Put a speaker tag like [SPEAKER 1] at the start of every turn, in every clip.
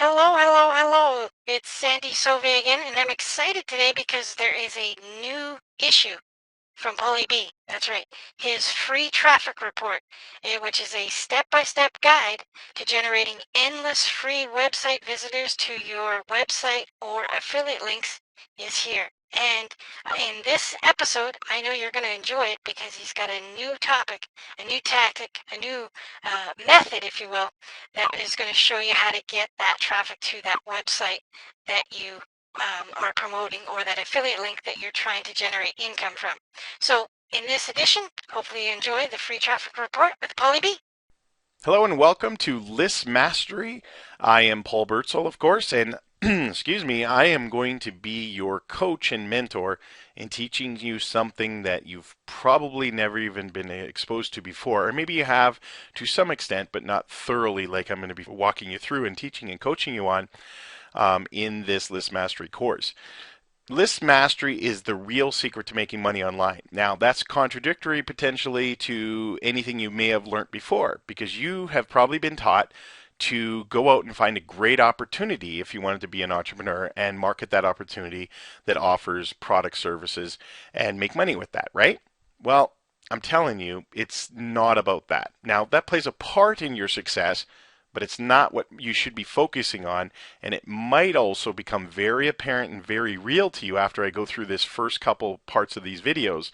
[SPEAKER 1] Hello, hello, hello. It's Sandy Sovey again, and I'm excited today because there is a new issue from Paulie B. That's right, his free traffic report, which is a step-by-step guide to generating endless free website visitors to your website or affiliate links is here. And in this episode, I know you're going to enjoy it because he's got a new topic, a new tactic, a new method, if you will, that is going to show you how to get that traffic to that website that you are promoting or that affiliate link that you're trying to generate income from. So in this edition, hopefully you enjoy the free traffic report with Paulie B.
[SPEAKER 2] Hello and welcome to List Mastery. I am Paul Birdsall, of course, and excuse me, I am going to be your coach and mentor in teaching you something that you've probably never even been exposed to before, or maybe you have to some extent, but not thoroughly, like I'm going to be walking you through and teaching and coaching you on in this List Mastery course. List mastery is the real secret to making money online. Now, that's contradictory potentially to anything you may have learned before, because you have probably been taught to go out and find a great opportunity if you wanted to be an entrepreneur and market that opportunity that offers product services and make money with that, right? Well, I'm telling you, it's not about that. Now, that plays a part in your success, but it's not what you should be focusing on, and it might also become very apparent and very real to you after I go through this first couple parts of these videos,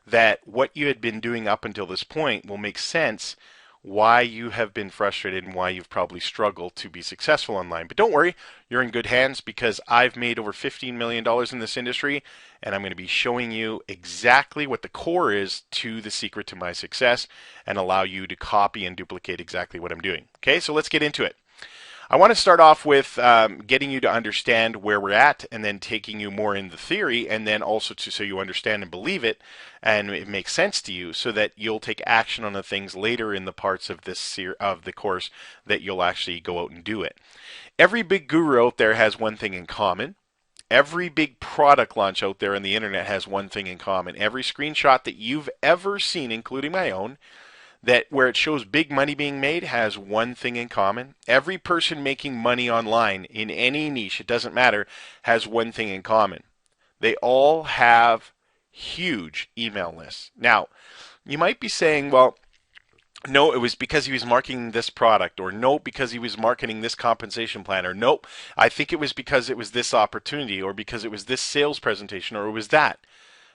[SPEAKER 2] that what you had been doing up until this point will make sense why you have been frustrated and why you've probably struggled to be successful online. But don't worry, you're in good hands because I've made over $15 million in this industry, and I'm going to be showing you exactly what the core is to the secret to my success and allow you to copy and duplicate exactly what I'm doing. Okay, so let's get into it. I want to start off with getting you to understand where we're at and then taking you more in the theory and then also so you understand and believe it and it makes sense to you so that you'll take action on the things later in the parts of the course that you'll actually go out and do it. Every big guru out there has one thing in common. Every big product launch out there on the internet has one thing in common. Every screenshot that you've ever seen, including my own, that where it shows big money being made has one thing in common. Every person making money online in any niche, it doesn't matter, has one thing in common. They all have huge email lists. Now, you might be saying, well, no, it was because he was marketing this product, or no, because he was marketing this compensation plan, or nope, I think it was because it was this opportunity, or because it was this sales presentation, or it was that.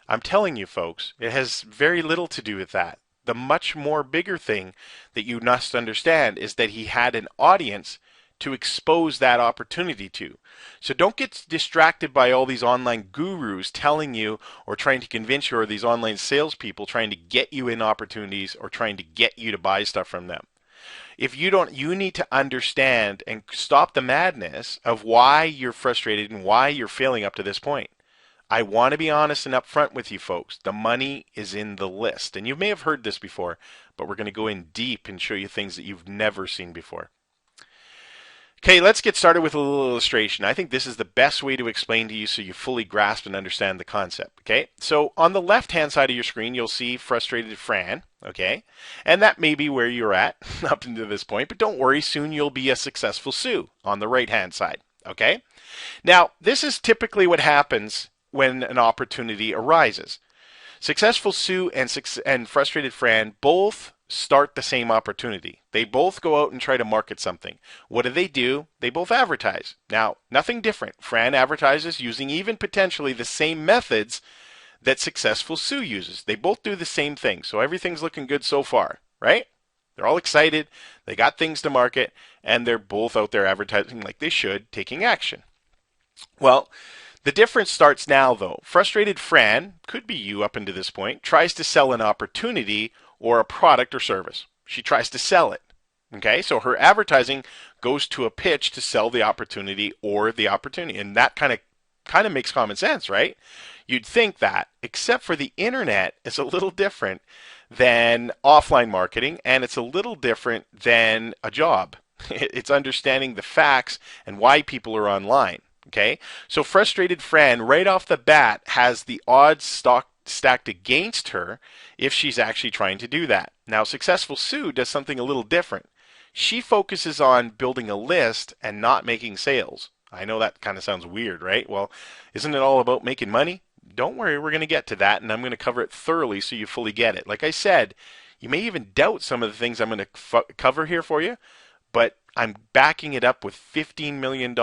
[SPEAKER 2] I'm telling you, folks, it has very little to do with that. The much more bigger thing that you must understand is that he had an audience to expose that opportunity to. So don't get distracted by all these online gurus telling you or trying to convince you, or these online salespeople trying to get you in opportunities or trying to get you to buy stuff from them. If you don't, you need to understand and stop the madness of why you're frustrated and why you're failing up to this point. I want to be honest and upfront with you folks. The money is in the list. And you may have heard this before, but we're going to go in deep and show you things that you've never seen before. Okay, let's get started with a little illustration. I think this is the best way to explain to you so you fully grasp and understand the concept. Okay, so on the left-hand side of your screen, you'll see frustrated Fran. Okay, and that may be where you're at up until this point, but don't worry, soon you'll be a successful Sue on the right-hand side. Okay, now this is typically what happens when an opportunity arises. Successful Sue and frustrated Fran both start the same opportunity. They both go out and try to market something. What do? They both advertise. Now, nothing different. Fran advertises using even potentially the same methods that successful Sue uses. They both do the same thing. So everything's looking good so far, right? They're all excited. They got things to market, and they're both out there advertising like they should, taking action. Well, the difference starts now, though. Frustrated Fran, could be you up until this point, tries to sell an opportunity or a product or service. She tries to sell it. Okay, so her advertising goes to a pitch to sell the opportunity or the opportunity, and that kind of makes common sense, right? You'd think that, except for the internet is a little different than offline marketing, and it's a little different than a job. It's understanding the facts and why people are online. Okay, so frustrated Fran right off the bat has the odds stacked against her if she's actually trying to do that. Now, successful Sue does something a little different. She focuses on building a list and not making sales. I know that kind of sounds weird, right? Well, isn't it all about making money? Don't worry, we're going to get to that, and I'm going to cover it thoroughly so you fully get it. Like I said, you may even doubt some of the things I'm going to cover here for you, but I'm backing it up with $15 million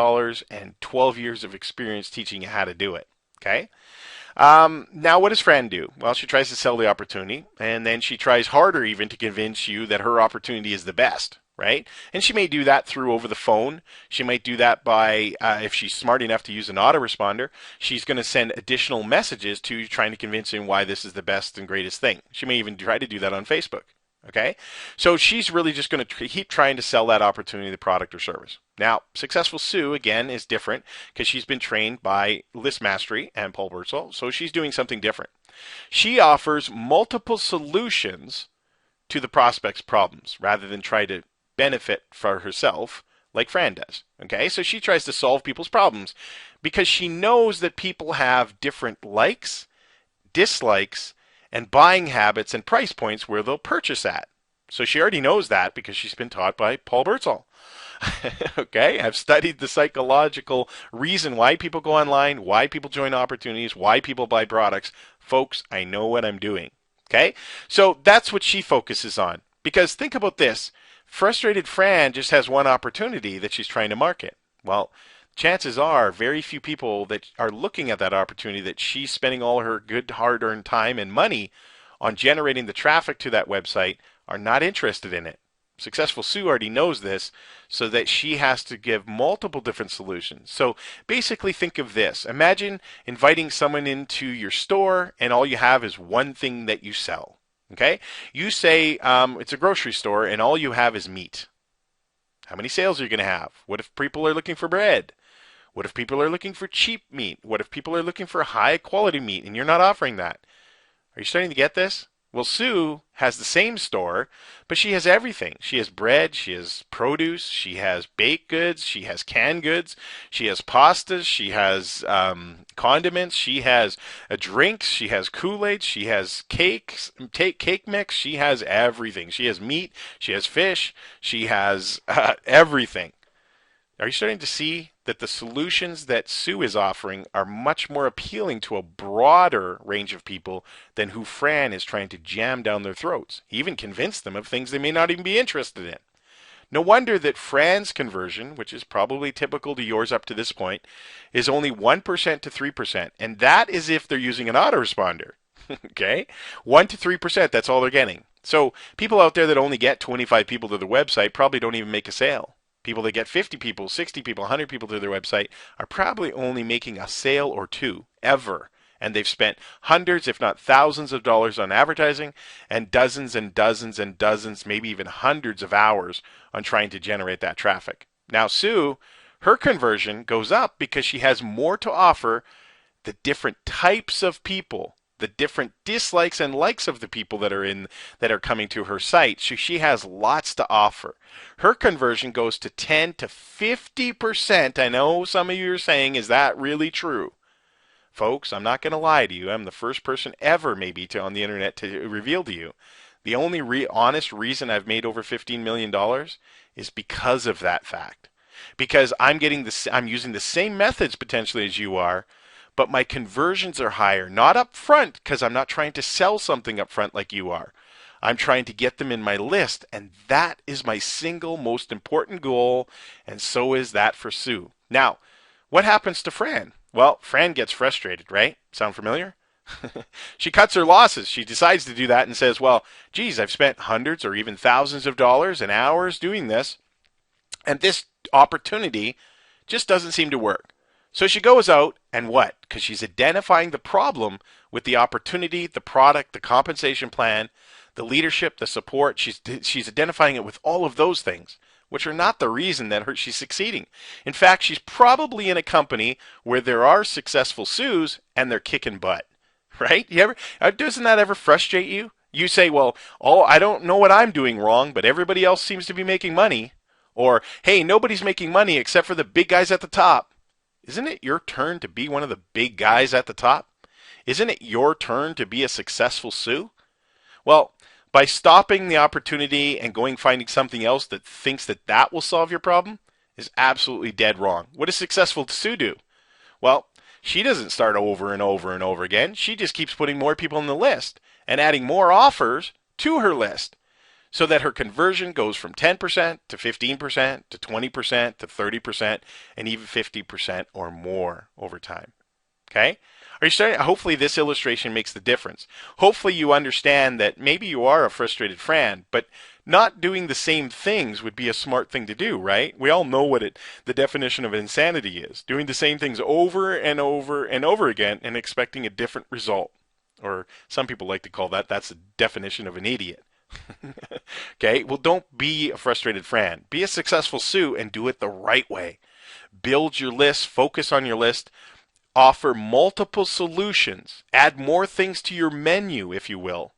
[SPEAKER 2] and 12 years of experience teaching you how to do it. Okay? Now, what does Fran do? Well, she tries to sell the opportunity, and then she tries harder even to convince you that her opportunity is the best, right? And she may do that through over the phone. She might do that by, if she's smart enough to use an autoresponder, she's going to send additional messages to you trying to convince you why this is the best and greatest thing. She may even try to do that on Facebook. Okay? So she's really just going to keep trying to sell that opportunity, the product or service. Now, Successful Sue, again, is different because she's been trained by List Mastery and Paul Birdsall, so she's doing something different. She offers multiple solutions to the prospect's problems rather than try to benefit for herself like Fran does. Okay? So she tries to solve people's problems because she knows that people have different likes, dislikes, and buying habits and price points where they'll purchase at. So she already knows that because she's been taught by Paul Birdsall. Okay, I've studied the psychological reason why people go online, why people join opportunities, why people buy products. Folks, I know what I'm doing. Okay, so that's what she focuses on. Because think about this, frustrated Fran just has one opportunity that she's trying to market. Well, chances are very few people that are looking at that opportunity that she's spending all her good hard-earned time and money on generating the traffic to that website are not interested in it. Successful Sue already knows this, so that she has to give multiple different solutions. So basically think of this. Imagine inviting someone into your store and all you have is one thing that you sell. Okay? You say it's a grocery store and all you have is meat. How many sales are you going to have? What if people are looking for bread? What if people are looking for cheap meat? What if people are looking for high quality meat and you're not offering that? Are you starting to get this? Well, Sue has the same store, but she has everything. She has bread, she has produce, she has baked goods, she has canned goods, she has pastas, she has condiments, she has drinks, she has Kool-Aid, she has cakes, cake mix, she has everything. She has meat, she has fish, she has everything. Are you starting to see that the solutions that Sue is offering are much more appealing to a broader range of people than who Fran is trying to jam down their throats, even convince them of things they may not even be interested in? No wonder that Fran's conversion, which is probably typical to yours up to this point, is only 1% to 3%, and that is if they're using an autoresponder. Okay? 1 to 3%, that's all they're getting. So people out there that only get 25 people to the website probably don't even make a sale. People that get 50 people, 60 people, 100 people to their website are probably only making a sale or two ever. And they've spent hundreds, if not thousands of dollars on advertising and dozens and dozens and dozens, maybe even hundreds of hours on trying to generate that traffic. Now, Sue, her conversion goes up because she has more to offer the different types of people, the different dislikes and likes of the people that are coming to her site. She has lots to offer. Her conversion goes to 10 to 50%. I know some of you are saying, is that really true? Folks, I'm not going to lie to you. I'm the first person ever maybe on the internet to reveal to you. The only honest reason I've made over $15 million is because of that fact. Because I'm using the same methods potentially as you are, but my conversions are higher. Not up front, because I'm not trying to sell something up front like you are. I'm trying to get them in my list, and that is my single most important goal, and so is that for Sue. Now, what happens to Fran? Well, Fran gets frustrated, right? Sound familiar? She cuts her losses. She decides to do that and says, well, geez, I've spent hundreds or even thousands of dollars and hours doing this, and this opportunity just doesn't seem to work. So she goes out and what? Because she's identifying the problem with the opportunity, the product, the compensation plan, the leadership, the support. She's identifying it with all of those things, which are not the reason that she's succeeding. In fact, she's probably in a company where there are successful Sues and they're kicking butt, right? Doesn't that ever frustrate you? You say, well, I don't know what I'm doing wrong, but everybody else seems to be making money. Or, hey, nobody's making money except for the big guys at the top. Isn't it your turn to be one of the big guys at the top? Isn't it your turn to be a successful Sue? Well, By stopping the opportunity and going finding something else that thinks that that will solve your problem is absolutely dead wrong. What does successful Sue do? Well, she doesn't start over and over and over again. She just keeps putting more people on the list and adding more offers to her list so that her conversion goes from 10% to 15% to 20% to 30% and even 50% or more over time. Okay? Are you starting? Hopefully, this illustration makes the difference. Hopefully, you understand that maybe you are a frustrated fan, but not doing the same things would be a smart thing to do, right? We all know what the definition of insanity is: doing the same things over and over and over again and expecting a different result. Or some people like to call that's the definition of an idiot. Okay, well, don't be a frustrated fan. Be a successful Sue and do it the right way. Build your list, focus on your list, offer multiple solutions, add more things to your menu, if you will,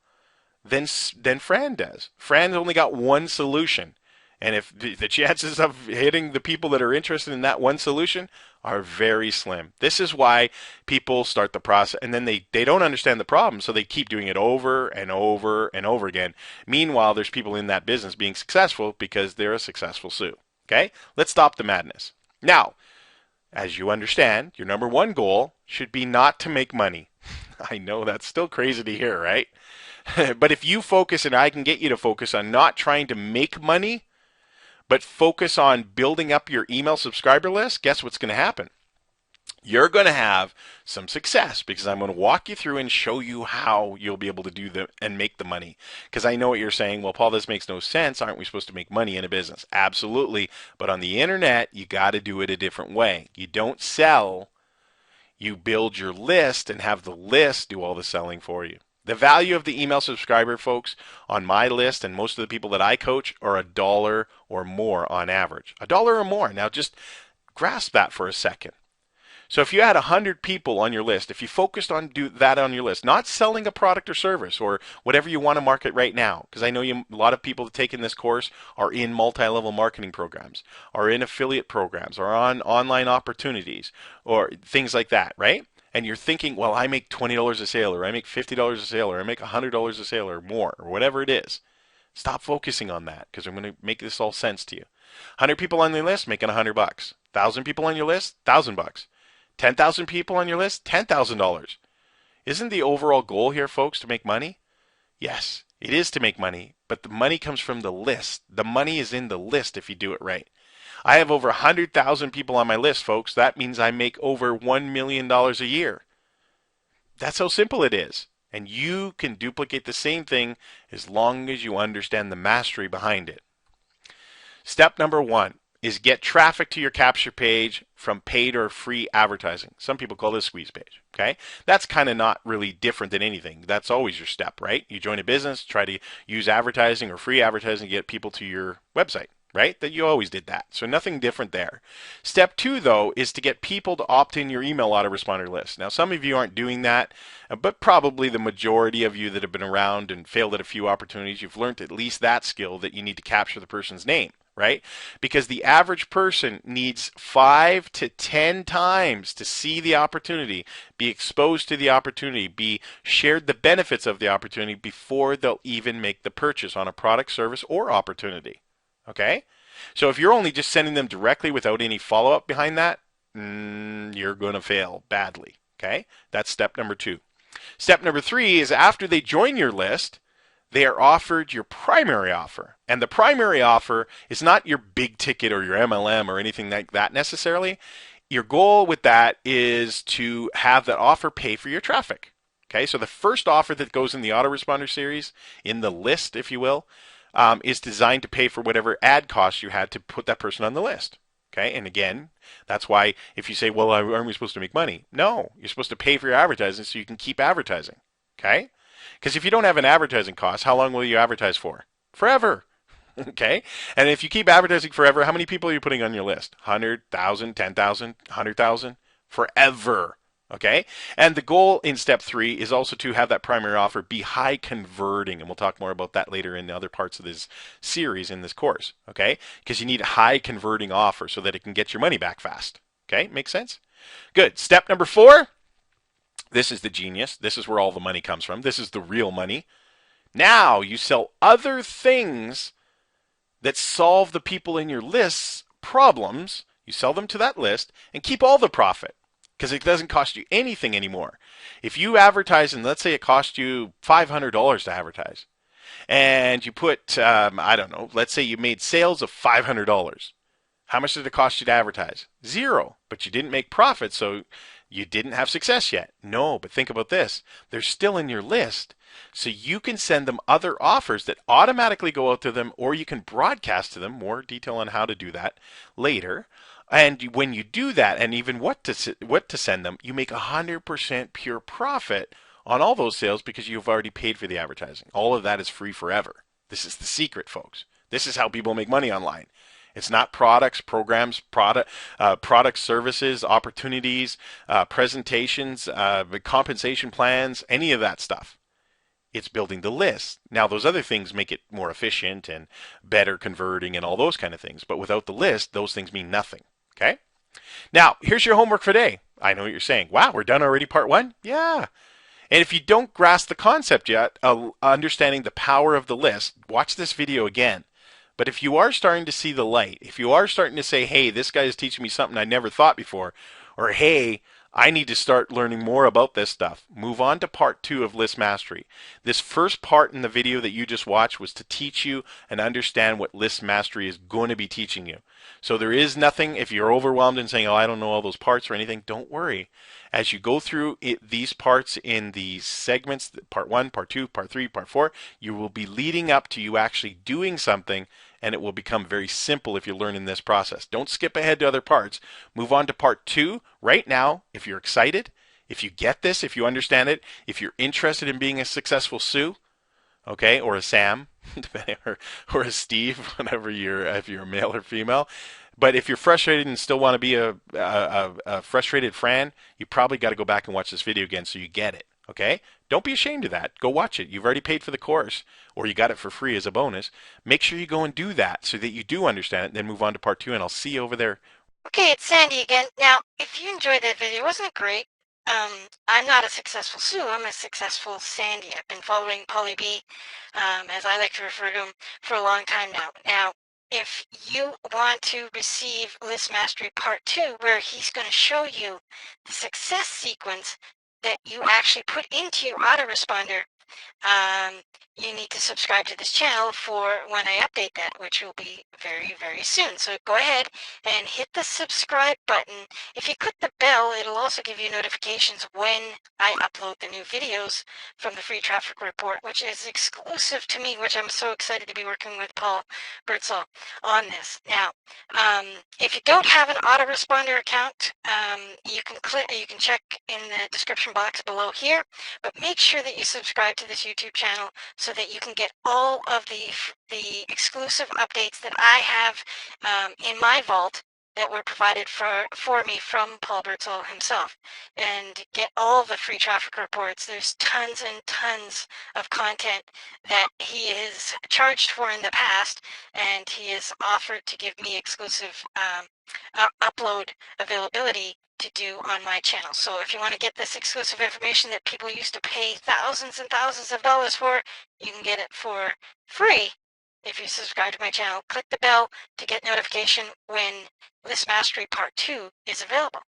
[SPEAKER 2] than Fran does. Fran's only got one solution. And if the chances of hitting the people that are interested in that one solution are very slim. This is why people start the process and then they don't understand the problem, so they keep doing it over and over and over again. Meanwhile, there's people in that business being successful because they're a successful Sue. Okay? Let's stop the madness. Now, as you understand, your number one goal should be not to make money. I know that's still crazy to hear, right? But if you focus, and I can get you to focus on not trying to make money, but focus on building up your email subscriber list, guess what's going to happen? You're going to have some success because I'm going to walk you through and show you how you'll be able to do and make the money. Because I know what you're saying. Well, Paul, this makes no sense. Aren't we supposed to make money in a business? Absolutely. But on the internet, you got to do it a different way. You don't sell. You build your list and have the list do all the selling for you. The value of the email subscriber, folks, on my list and most of the people that I coach are $1 or more on average. $1 or more. Now just grasp that for a second. So if you had 100 people on your list, if you focused on that on your list, not selling a product or service or whatever you want to market right now, because I know a lot of people that take in this course are in multi-level marketing programs, are in affiliate programs, are on online opportunities, or things like that, right? And you're thinking, well, I make $20 a sale, or I make $50 a sale, or I make $100 a sale, or more, or whatever it is. Stop focusing on that, because I'm going to make this all sense to you. 100 people on your list, making $100. 1,000 people on your list, $1,000. 10,000 people on your list, $10,000. Isn't the overall goal here, folks, to make money? Yes, it is to make money, but the money comes from the list. The money is in the list if you do it right. I have over 100,000 people on my list, folks. That means I make over $1 million a year. That's how simple it is. And you can duplicate the same thing as long as you understand the mastery behind it. Step number 1 is get traffic to your capture page from paid or free advertising. Some people call this squeeze page. Okay, that's kind of not really different than anything. That's always your step, right? You join a business, try to use advertising or free advertising to get people to your website, right? That you always did that. So nothing different there. Step 2, though, is to get people to opt in your email autoresponder list. Now, some of you aren't doing that, but probably the majority of you that have been around and failed at a few opportunities, you've learned at least that skill that you need to capture the person's name. Right? Because the average person needs 5 to 10 times to see the opportunity, be exposed to the opportunity, be shared the benefits of the opportunity before they'll even make the purchase on a product, service, or opportunity. Okay? So if you're only just sending them directly without any follow-up behind that, you're going to fail badly. Okay? That's step number 2. Step number 3 is after they join your list, they are offered your primary offer. And the primary offer is not your big ticket or your MLM or anything like that necessarily. Your goal with that is to have that offer pay for your traffic. Okay, so the first offer that goes in the autoresponder series, in the list, if you will, is designed to pay for whatever ad costs you had to put that person on the list. Okay, and again, that's why if you say, well, aren't we supposed to make money? No, you're supposed to pay for your advertising so you can keep advertising. Okay? Because if you don't have an advertising cost, how long will you advertise for? Forever. Okay? And if you keep advertising forever, how many people are you putting on your list? 100,000, 10,000, 100,000? Forever. Okay? And the goal in step 3 is also to have that primary offer be high converting. And we'll talk more about that later in the other parts of this series in this course. Okay? Because you need a high converting offer so that it can get your money back fast. Okay? Make sense? Good. Step number 4. This is the genius. This is where all the money comes from. This is the real money. Now you sell other things that solve the people in your list's problems. You sell them to that list and keep all the profit because it doesn't cost you anything anymore. If you advertise, and let's say it cost you $500 to advertise, and you put, I don't know, let's say you made sales of $500. How much did it cost you to advertise? Zero. But you didn't make profit, so you didn't have success yet. No, but think about this. They're still in your list. So you can send them other offers that automatically go out to them, or you can broadcast to them. More detail on how to do that later. And when you do that, and even what to send them, you make 100% pure profit on all those sales because you've already paid for the advertising. All of that is free forever. This is the secret, folks. This is how people make money online. It's not products, programs, product services, opportunities, presentations, compensation plans, any of that stuff. It's building the list. Now, those other things make it more efficient and better converting and all those kind of things. But without the list, those things mean nothing. Okay? Now, here's your homework for today. I know what you're saying. Wow, we're done already, part one? Yeah. And if you don't grasp the concept yet, understanding the power of the list, watch this video again. But if you are starting to see the light, if you are starting to say, hey, this guy is teaching me something I never thought before, or hey, I need to start learning more about this stuff, move on to part two of list mastery. This first part in the video that you just watched was to teach you and understand what list mastery is going to be teaching you. So there is nothing, if you're overwhelmed and saying, oh, I don't know all those parts or anything, don't worry. As you go through these parts in the segments, part one, part two, part three, part four, you will be leading up to you actually doing something, and it will become very simple if you learn in this process. Don't skip ahead to other parts. Move on to part two right now if you're excited, if you get this, if you understand it, if you're interested in being a successful Sue, okay, or a Sam, or a Steve, whatever if you're a male or female. But if you're frustrated and still want to be a frustrated Fran, you probably got to go back and watch this video again so you get it. Okay? Don't be ashamed of that. Go watch it. You've already paid for the course, or you got it for free as a bonus. Make sure you go and do that so that you do understand it. Then move on to part two, and I'll see you over there.
[SPEAKER 1] Okay, it's Sandy again. Now, if you enjoyed that video, wasn't it great? I'm not a successful Sue. I'm a successful Sandy. I've been following Paulie B, as I like to refer to him, for a long time now. Now, if you want to receive List Mastery Part 2, where he's going to show you the success sequence that you actually put into your autoresponder, you need to subscribe to this channel for when I update that, which will be very, very soon. So go ahead and hit the subscribe button. If you click the bell, it'll also give you notifications when I upload the new videos from the Free Traffic Report, which is exclusive to me, which I'm so excited to be working with Paul Birdsall on this. Now, if you don't have an autoresponder account, you can check in the description box below here, but make sure that you subscribe to this YouTube channel so that you can get all of the exclusive updates that I have in my vault that were provided for me from Paul Birdsall himself, and get all the free traffic reports. There's tons and tons of content that he has charged for in the past, and he has offered to give me exclusive upload availability to do on my channel. So if you want to get this exclusive information that people used to pay thousands and thousands of dollars for, you can get it for free if you subscribe to my channel. Click the bell to get notification when List Mastery Part 2 is available.